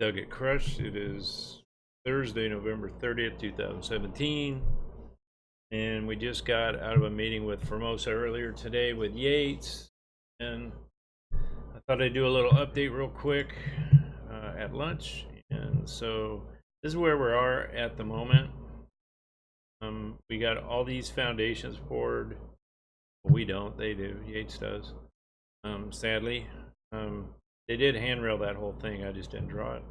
Doug It Crushed. It is Thursday, November 30th, 2017. And we just got out of a meeting with Formosa earlier today with Yates. And I thought I'd do a little update real quick at lunch. And so this is where we are at the moment. We got all these foundations poured. Well, we don't, they do. Yates does. Sadly. They did handrail that whole thing. I just didn't draw it.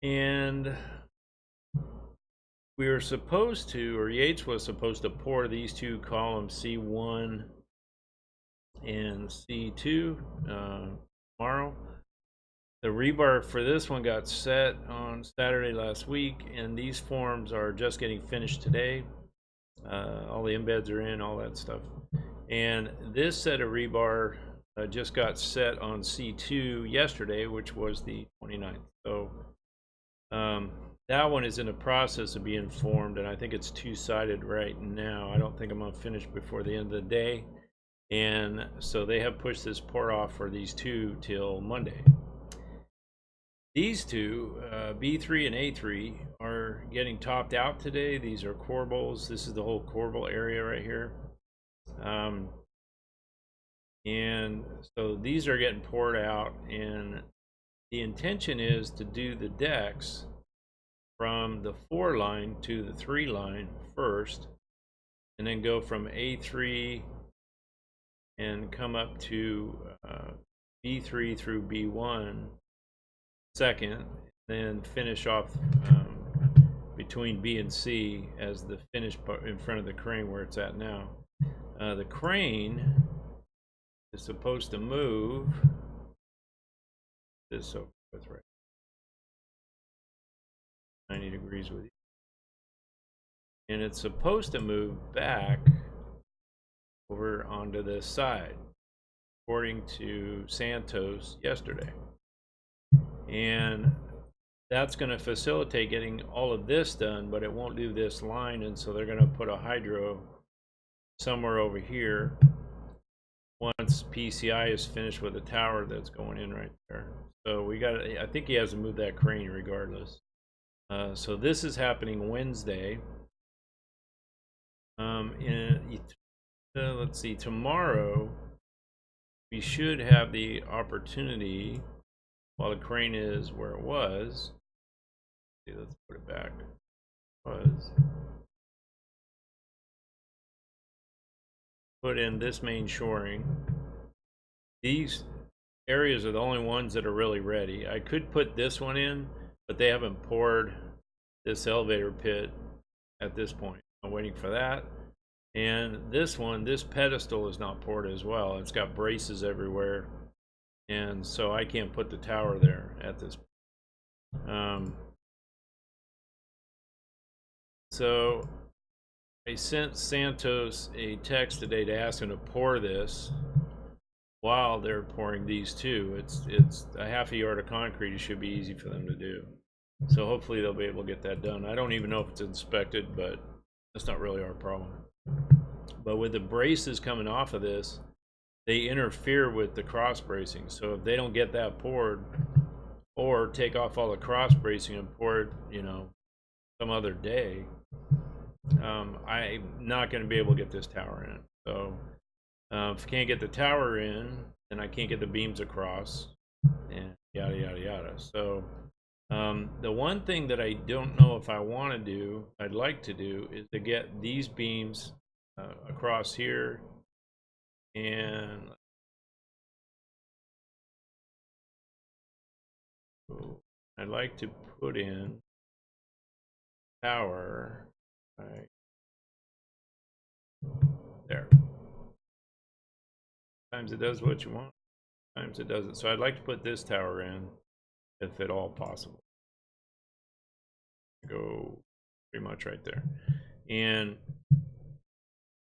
And we were supposed to, or Yates was supposed to pour these two columns, C1 and C2, tomorrow. The rebar for this one got set on Saturday last week, and these forms are just getting finished today. All the embeds are in, all that stuff. And this set of rebar just got set on C2 yesterday, which was the 29th. So that one is in the process of being formed, and I think it's two-sided right now. I don't think I'm going to finish before the end of the day. And so they have pushed this pour off for these two till Monday. These two, B3 and A3, are getting topped out today. These are corbels. This is the whole corbel area right here. And so these are getting poured out, and the intention is to do the decks from the 4 line to the 3 line first, and then go from A3 and come up to B3 through B1 second, then finish off between B and C as the finish part in front of the crane where it's at now. The crane is supposed to move this over with right 90 degrees with you, and it's supposed to move back over onto this side according to Santos yesterday, and that's going to facilitate getting all of this done, but it won't do this line, and so they're going to put a hydro somewhere over here once PCI is finished with the tower that's going in right there. So we got, I think he has to move that crane regardless. So this is happening Wednesday. Let's see, tomorrow we should have the opportunity, while the crane is where it was. Let's put it back. Put in this main shoring. These areas are the only ones that are really ready. I could put this one in, but they haven't poured this elevator pit at this point. I'm waiting for that. And this one, this pedestal is not poured as well. It's got braces everywhere, and so I can't put the tower there at this point. So I sent Santos a text today to ask him to pour this while they're pouring these two. It's a half a yard of concrete. It should be easy for them to do. So hopefully they'll be able to get that done. I don't even know if it's inspected, but that's not really our problem. But with the braces coming off of this, they interfere with the cross bracing. So if they don't get that poured, or take off all the cross bracing and pour it, you know, some other day, I'm not going to be able to get this tower in. So if I can't get the tower in, then I can't get the beams across, and yada yada yada. So the one thing that I don't know if I want to do, I'd like to do, is to get these beams across here, and I'd like to put in tower right there. Sometimes it does what you want, sometimes it doesn't. So I'd like to put this tower in, if at all possible. Go pretty much right there. And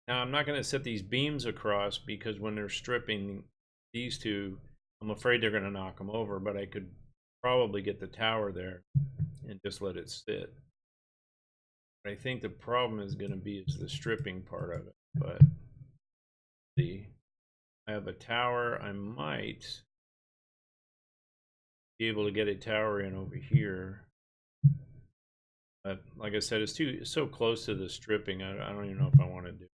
now I'm not going to set these beams across, because when they're stripping these two, I'm afraid they're going to knock them over, but I could probably get the tower there and just let it sit. But I think the problem is going to be the stripping part of it. But see, I have a tower. I might be able to get a tower in over here. But like I said, it's so close to the stripping. I don't even know if I want to do it.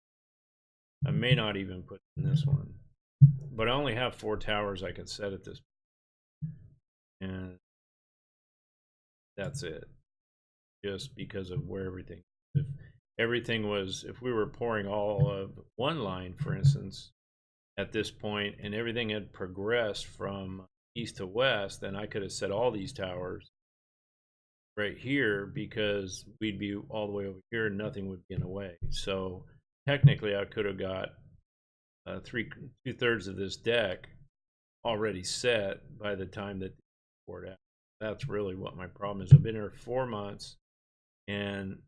I may not even put in this one. But I only have 4 towers I can set at this point. And that's it. Just because of where everything, if everything was, if we were pouring all of one line, for instance, at this point, and everything had progressed from east to west, then I could have set all these towers right here, because we'd be all the way over here and nothing would be in the way. So technically I could have got 2/3 of this deck already set by the time that they poured out. That's really what my problem is. I've been here 4 months, and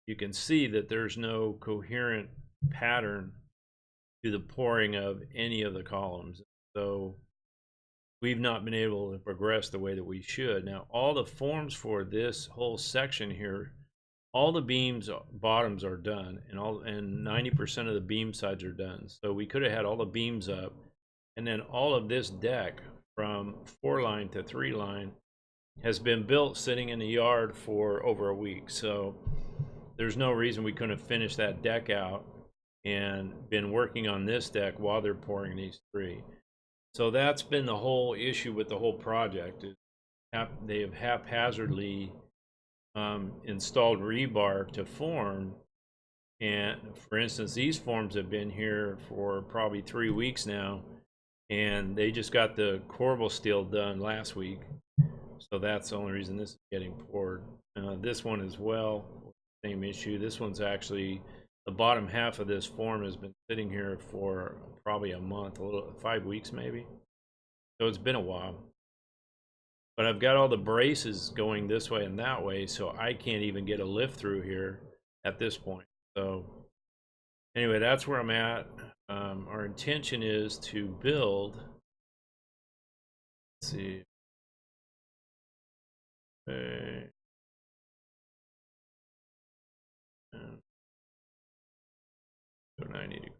you can see that there's no coherent pattern to the pouring of any of the columns. So we've not been able to progress the way that we should. Now, all the forms for this whole section here, all the beams bottoms are done, and 90% of the beam sides are done. So we could have had all the beams up, and then all of this deck from 4 line to 3 line has been built sitting in the yard for over a week. So there's no reason we couldn't have finished that deck out and been working on this deck while they're pouring these 3. So that's been the whole issue with the whole project. They have haphazardly installed rebar to form. And for instance, these forms have been here for probably 3 weeks now, and they just got the corbel steel done last week. So that's the only reason this is getting poured. This one as well, same issue. This one's actually, the bottom half of this form has been sitting here for probably a month, 5 weeks maybe. So it's been a while. But I've got all the braces going this way and that way, so I can't even get a lift through here at this point. So anyway, that's where I'm at. Our intention is to build, let's see, okay. So 90 degrees.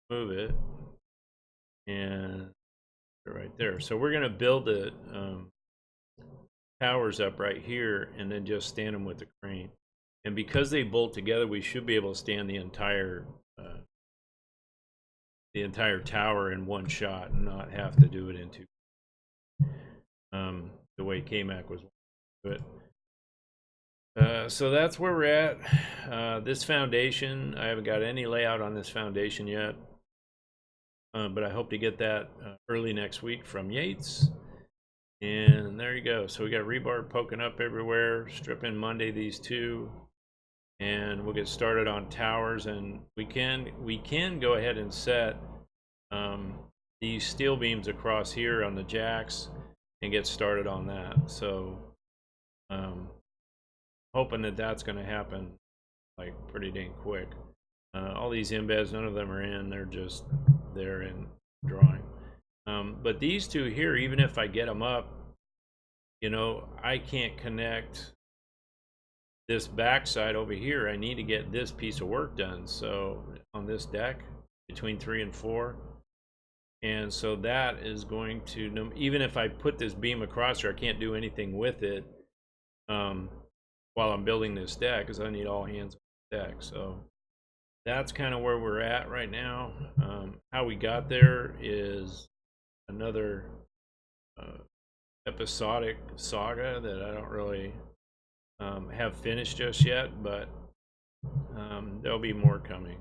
Move it, and right there. So we're going to build the towers up right here, and then just stand them with the crane. And because they bolt together, we should be able to stand the entire tower in one shot and not have to do it in 2. The way KMAC was doing it. So that's where we're at. This foundation, I haven't got any layout on this foundation yet, but I hope to get that early next week from Yates. And there you go. So we got rebar poking up everywhere. Stripping Monday these 2, and we'll get started on towers. And we can go ahead and set these steel beams across here on the jacks and get started on that. So hoping that that's going to happen like pretty dang quick. All these embeds, none of them are in. They're just there in drawing. But these 2 here, even if I get them up, you know, I can't connect this backside over here. I need to get this piece of work done. So on this deck between 3 and 4. And so that is going to, even if I put this beam across here, I can't do anything with it while I'm building this deck, because I need all hands on the deck. So that's kind of where we're at right now. How we got there is another episodic saga that I don't really have finished just yet, but there'll be more coming.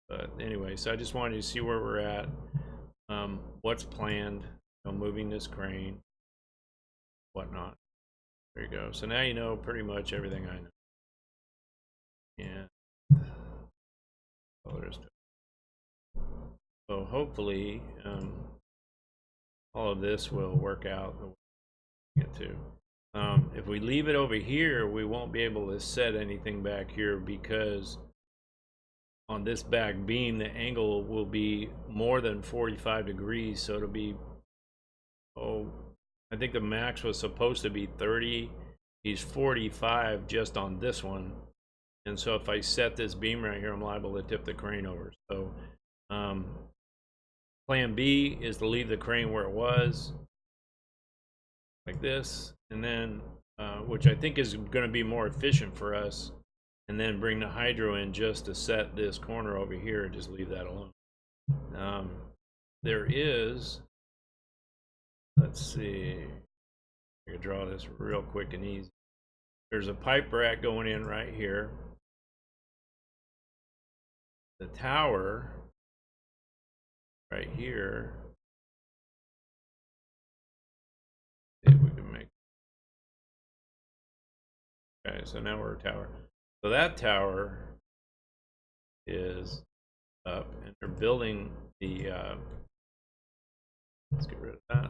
But anyway, so I just wanted to see where we're at, what's planned, you know, moving this crane, whatnot. There you go. So now you know pretty much everything I know. And so hopefully all of this will work out the way we get to. If we leave it over here, we won't be able to set anything back here, because on this back beam the angle will be more than 45 degrees. So it'll be, I think the max was supposed to be 30. He's 45 just on this one. And so if I set this beam right here, I'm liable to tip the crane over. So plan B is to leave the crane where it was, like this, and then which I think is going to be more efficient for us, and then bring the hydro in just to set this corner over here and just leave that alone. There is, let's see, I can draw this real quick and easy. There's a pipe rack going in right here. The tower right here. See if we can make. Okay, so now we're a tower. So that tower is up, and they're building the. Let's get rid of that.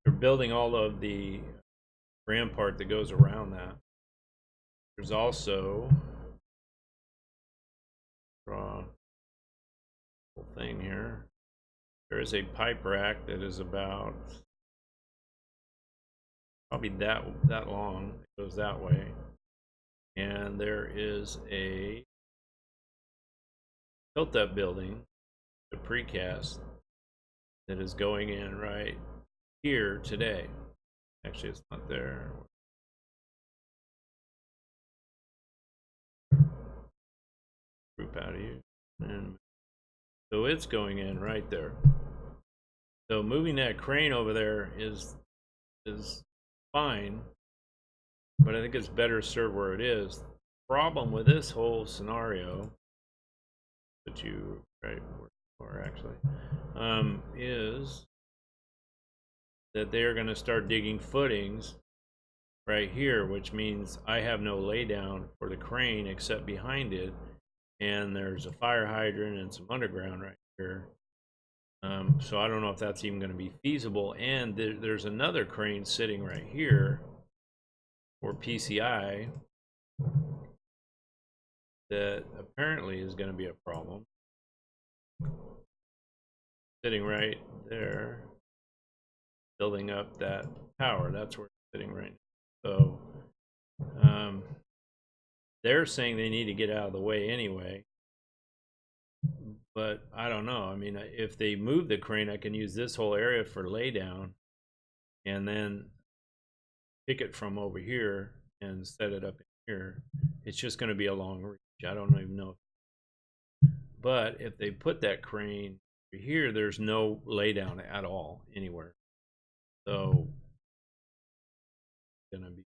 They're building all of the rampart that goes around that. There's also draw the whole thing here. There is a pipe rack that is about probably that long. It goes that way, and there is a built-up building, the precast, that is going in right here today. Actually, it's not there. Group out of you, and so it's going in right there. So moving that crane over there is fine, but I think it's better served where it is. The problem with this whole scenario, that you right or actually, is that they are going to start digging footings right here, which means I have no laydown for the crane except behind it, and there's a fire hydrant and some underground right here. So I don't know if that's even going to be feasible. And there's another crane sitting right here for PCI that apparently is going to be a problem. Sitting right there, building up that tower. That's where it's sitting right now. So they're saying they need to get out of the way anyway. But I don't know. I mean, if they move the crane, I can use this whole area for laydown and then pick it from over here and set it up here. It's just going to be a long reach. I don't even know. But if they put that crane here, there's no laydown at all anywhere. So it's going to be,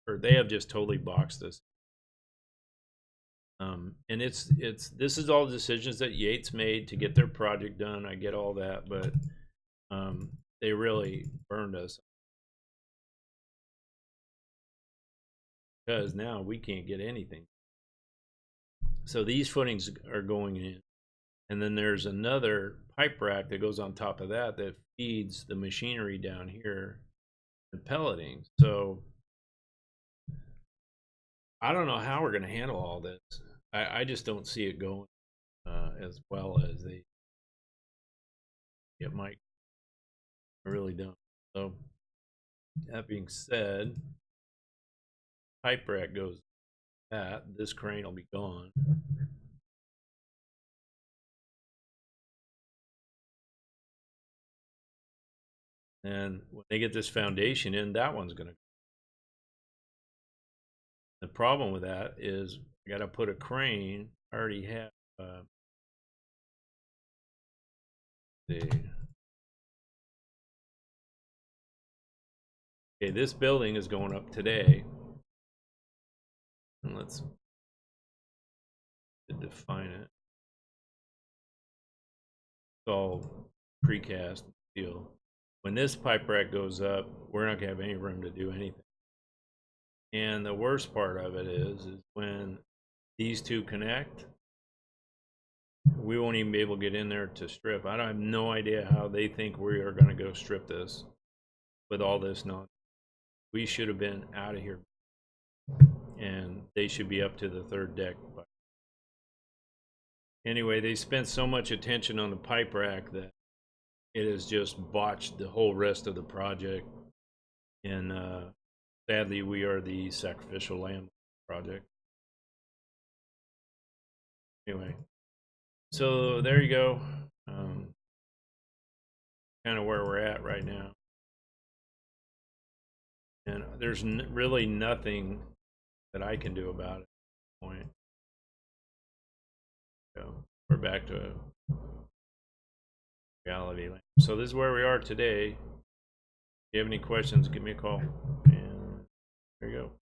or they have just totally boxed this. And this is all decisions that Yates made to get their project done. I get all that, but they really burned us because now we can't get anything. So these footings are going in, and then there's another pipe rack that goes on top of that that feeds the machinery down here, the pelleting. So I don't know how we're going to handle all this. I just don't see it going as well as it might. I really don't. So that being said, pipe rack goes that. This crane will be gone. And when they get this foundation in, that one's going to. The problem with that is I got to put a crane. I already have. Okay, this building is going up today. And let's define it. It's all precast steel. When this pipe rack goes up, we're not going to have any room to do anything. And the worst part of it is when these two connect, we won't even be able to get in there to strip. I have no idea how they think we are going to go strip this with all this nonsense. We should have been out of here, and they should be up to the third deck. But anyway, they spent so much attention on the pipe rack that it has just botched the whole rest of the project. And sadly, we are the sacrificial lamb project. Anyway, so there you go. Kind of where we're at right now. And there's really nothing that I can do about it at this point. So we're back to reality. So this is where we are today. If you have any questions, give me a call. And there you go.